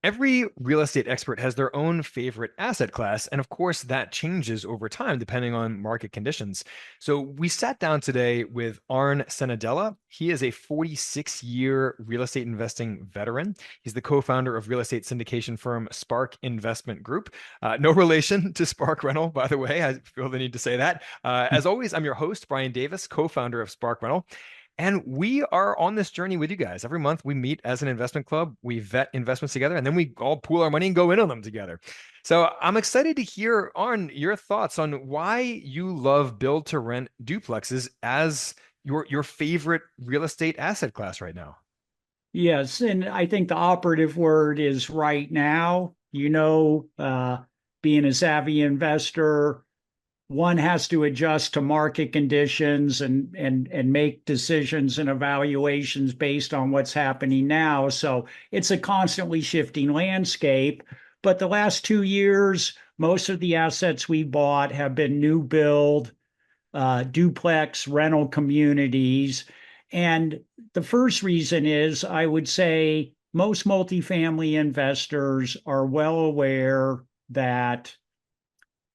Every real estate expert has their own favorite asset class, and of course, that changes over time depending on market conditions. So, we sat down today with Arn Cadella. He is a 46-year real estate investing veteran. He's the co-founder of real estate syndication firm Spark Investment Group. No relation to Spark Rental, by the way. I feel the need to say that. As always, I'm your host, Brian Davis, co-founder of Spark Rental. And we are on this journey with you guys. Every month we meet as an investment club, we vet investments together, and then we all pool our money and go in on them together. So I'm excited to hear, Arn, your thoughts on why you love build to rent duplexes as your favorite real estate asset class right now. Yes, and I think the operative word is right now. Being a savvy investor, one has to adjust to market conditions and make decisions and evaluations based on what's happening now. So it's a constantly shifting landscape. But the last 2 years, most of the assets we bought have been new build, duplex rental communities. And the first reason is I would say most multifamily investors are well aware that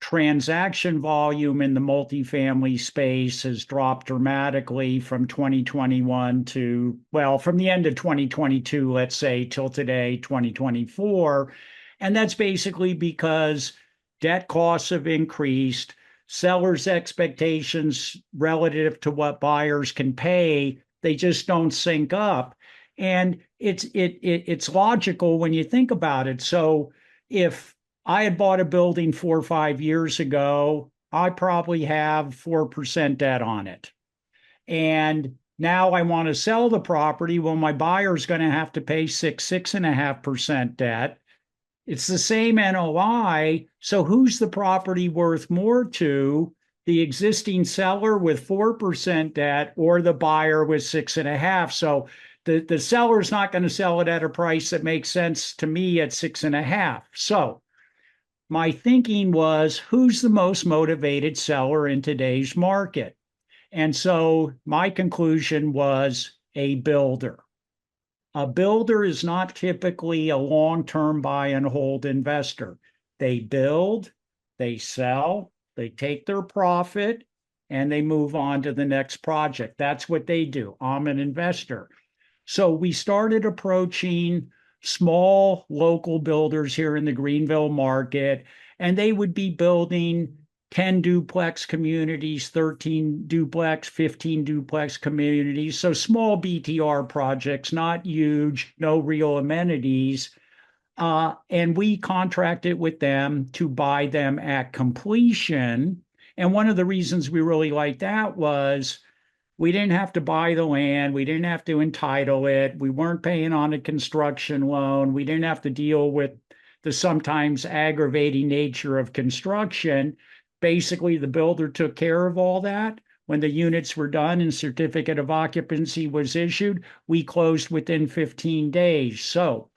transaction volume in the multifamily space has dropped dramatically from 2021 to, well, from the end of 2022, let's say, till today, 2024. And that's basically because debt costs have increased, sellers' expectations relative to what buyers can pay, they just don't sync up. And it's logical when you think about it. So if I had bought a building 4 or 5 years ago, I probably have 4% debt on it. And now I want to sell the property. Well, my buyer's going to have to pay 6.5% debt. It's the same NOI. So who's the property worth more to? The existing seller with 4% debt or the buyer with 6.5. So the seller's not going to sell it at a price that makes sense to me at 6.5. So my thinking was, who's the most motivated seller in today's market? And so my conclusion was a builder. A builder is not typically a long-term buy and hold investor. They build, they sell, they take their profit, and they move on to the next project. That's what they do. I'm an investor. So we started approaching small local builders here in the Greenville market, and they would be building 10 duplex communities, 13 duplex, 15 duplex communities. So small BTR projects, not huge, no real amenities. And we contracted with them to buy them at completion. And one of the reasons we really liked that was we didn't have to buy the land. We didn't have to entitle it. We weren't paying on a construction loan. We didn't have to deal with the sometimes aggravating nature of construction. Basically, the builder took care of all that. When the units were done and certificate of occupancy was issued, we closed within 15 days. So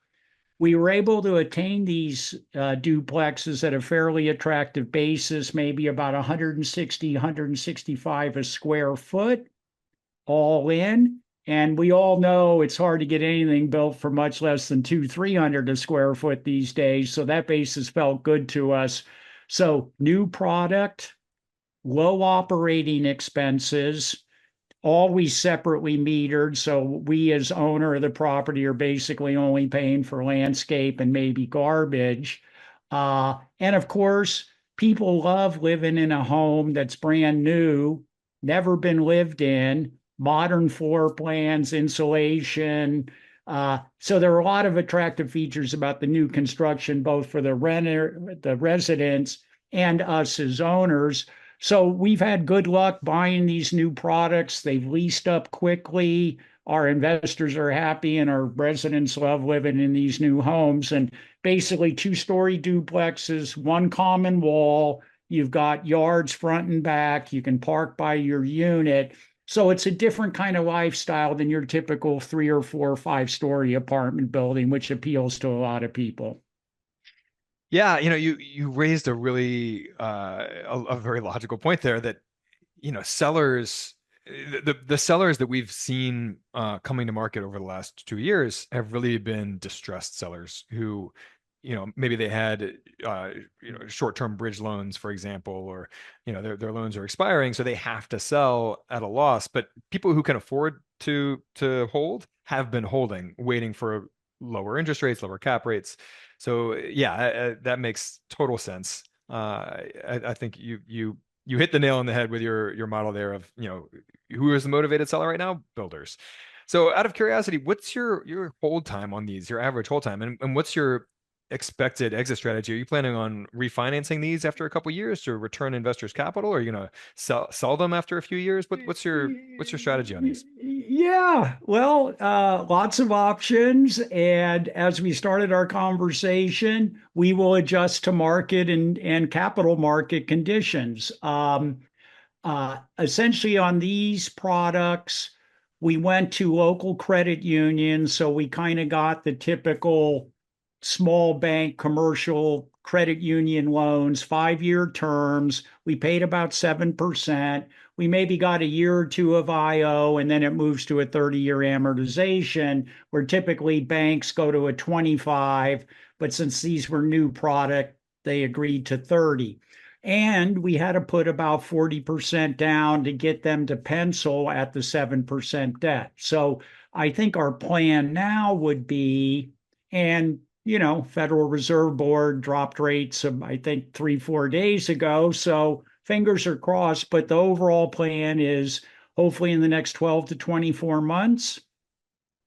we were able to attain these duplexes at a fairly attractive basis, maybe about 160, 165 a square foot all in. And we all know it's hard to get anything built for much less than 300 a square foot these days. So that basis felt good to us. So new product, low operating expenses, always separately metered. So we as owner of the property are basically only paying for landscape and maybe garbage. And of course, people love living in a home that's brand new, never been lived in, modern floor plans, insulation. So there are a lot of attractive features about the new construction, both for the renter, the residents, and us as owners. So we've had good luck buying these new products. They've leased up quickly. Our investors are happy, and our residents love living in these new homes. And basically, two-story duplexes, one common wall. You've got yards front and back. You can park by your unit. So it's a different kind of lifestyle than your typical 3 or 4 or 5-story apartment building, which appeals to a lot of people. Yeah, you raised a really a very logical point there that sellers the sellers that we've seen coming to market over the last 2 years have really been distressed sellers who, maybe they had short-term bridge loans, for example, or their loans are expiring, so they have to sell at a loss. But people who can afford to hold have been holding, waiting for lower interest rates, lower cap rates. So yeah, that makes total sense. I think you hit the nail on the head with your model there of, who is the motivated seller right now? Builders. So out of curiosity, what's your hold time on these, your average hold time, and what's your expected exit strategy? Are you planning on refinancing these after a couple years to return investors' capital? Or are you gonna sell them after a few years? What's your strategy on these? Yeah, well, lots of options. And as we started our conversation, we will adjust to market and capital market conditions. Essentially, on these products, we went to local credit unions. So we kind of got the typical small bank commercial credit union loans, 5-year terms. We paid about 7%. We maybe got a year or two of IO, and then it moves to a 30-year amortization, where typically banks go to a 25, but since these were new product, they agreed to 30. And we had to put about 40% down to get them to pencil at the 7% debt. So I think our plan now would be, and Federal Reserve Board dropped rates, I think 3, 4 days ago. So fingers are crossed, but the overall plan is hopefully in the next 12 to 24 months,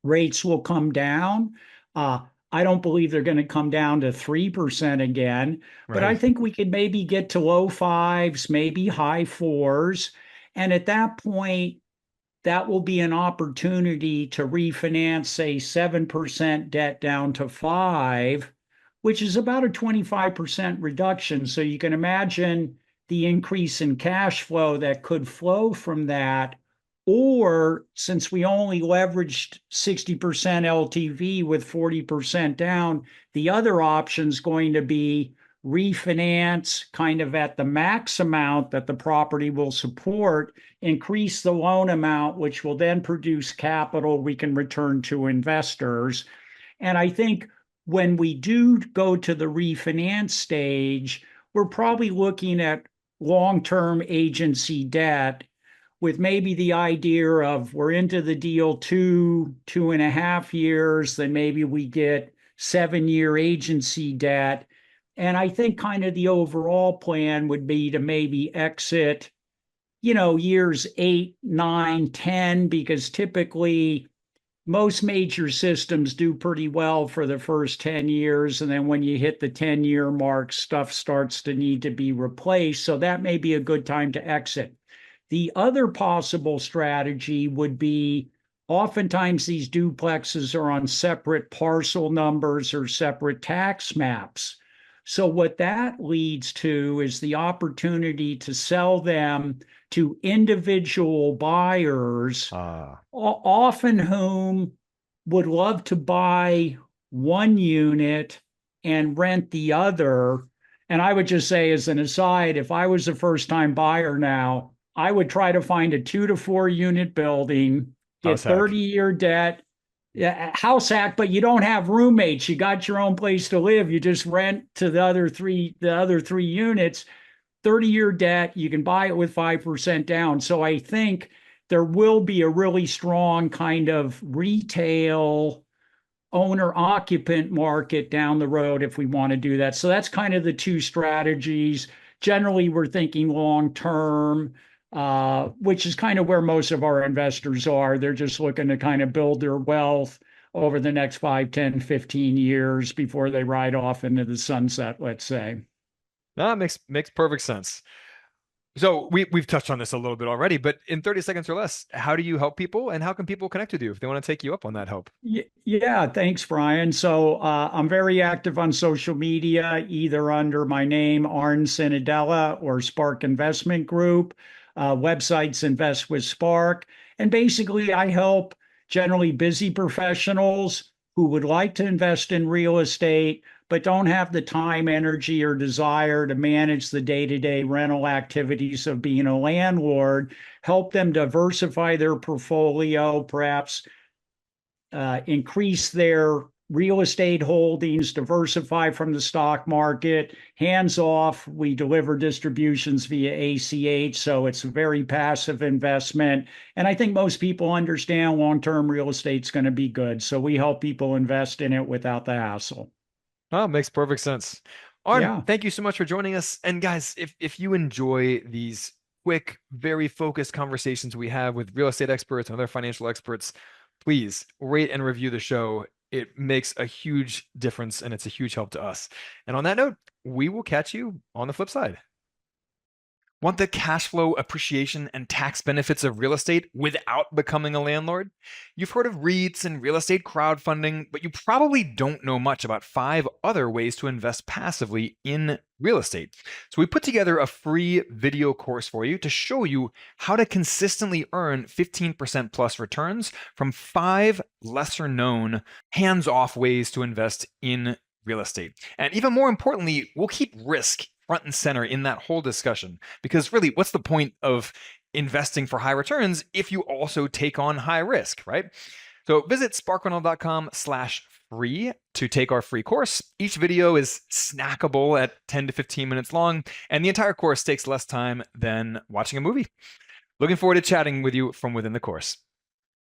rates will come down. I don't believe they're going to come down to 3% again, but I Right. think we could maybe get to low fives, maybe high fours. And at that point, that will be an opportunity to refinance, say, 7% debt down to 5, which is about a 25% reduction. So you can imagine the increase in cash flow that could flow from that. Or since we only leveraged 60% LTV with 40% down, the other option is going to be refinance kind of at the max amount that the property will support, increase the loan amount, which will then produce capital we can return to investors. And I think when we do go to the refinance stage, we're probably looking at long-term agency debt with maybe the idea of we're into the deal 2.5 years, then maybe we get 7-year agency debt. And I think kind of the overall plan would be to maybe exit, years 8, 9, 10, because typically most major systems do pretty well for the first 10 years. And then when you hit the 10-year mark, stuff starts to need to be replaced. So that may be a good time to exit. The other possible strategy would be oftentimes these duplexes are on separate parcel numbers or separate tax maps. So what that leads to is the opportunity to sell them to individual buyers, Ah, often whom would love to buy one unit and rent the other. And I would just say, as an aside, if I was a first time buyer now, I would try to find a 2 to 4 unit building, house get hack. 30-year debt, yeah, house hack, but you don't have roommates. You got your own place to live. You just rent to the other three units, 30-year debt. You can buy it with 5% down. So I think there will be a really strong kind of retail owner occupant market down the road if we want to do that. So that's kind of the two strategies. Generally, we're thinking long term, which is kind of where most of our investors are. They're just looking to kind of build their wealth over the next 5, 10, 15 years before they ride off into the sunset, let's say. That makes perfect sense. So we've touched on this a little bit already, but in 30 seconds or less, how do you help people, and how can people connect with you if they want to take you up on that help? Yeah, thanks, Brian. So I'm very active on social media, either under my name, Arn Cadella, or Spark Investment Group. Websites Invest with Spark. And basically, I help generally busy professionals who would like to invest in real estate, but don't have the time, energy, or desire to manage the day-to-day rental activities of being a landlord, help them diversify their portfolio, perhaps increase their real estate holdings, diversify from the stock market, hands off. We deliver distributions via ACH, so it's a very passive investment. And I think most people understand long-term real estate's going to be good. So we help people invest in it without the hassle. Oh, makes perfect sense. Arn, Yeah. thank you so much for joining us. And guys, if you enjoy these quick, very focused conversations we have with real estate experts and other financial experts, please rate and review the show. It makes a huge difference and it's a huge help to us. And on that note, we will catch you on the flip side. Want the cash flow appreciation and tax benefits of real estate without becoming a landlord? You've heard of REITs and real estate crowdfunding, but you probably don't know much about 5 other ways to invest passively in real estate. So we put together a free video course for you to show you how to consistently earn 15% plus returns from 5 lesser known hands-off ways to invest in real estate. And even more importantly, we'll keep risk front and center in that whole discussion. Because really, what's the point of investing for high returns if you also take on high risk, right? So visit sparkrental.com/free to take our free course. Each video is snackable at 10 to 15 minutes long, and the entire course takes less time than watching a movie. Looking forward to chatting with you from within the course.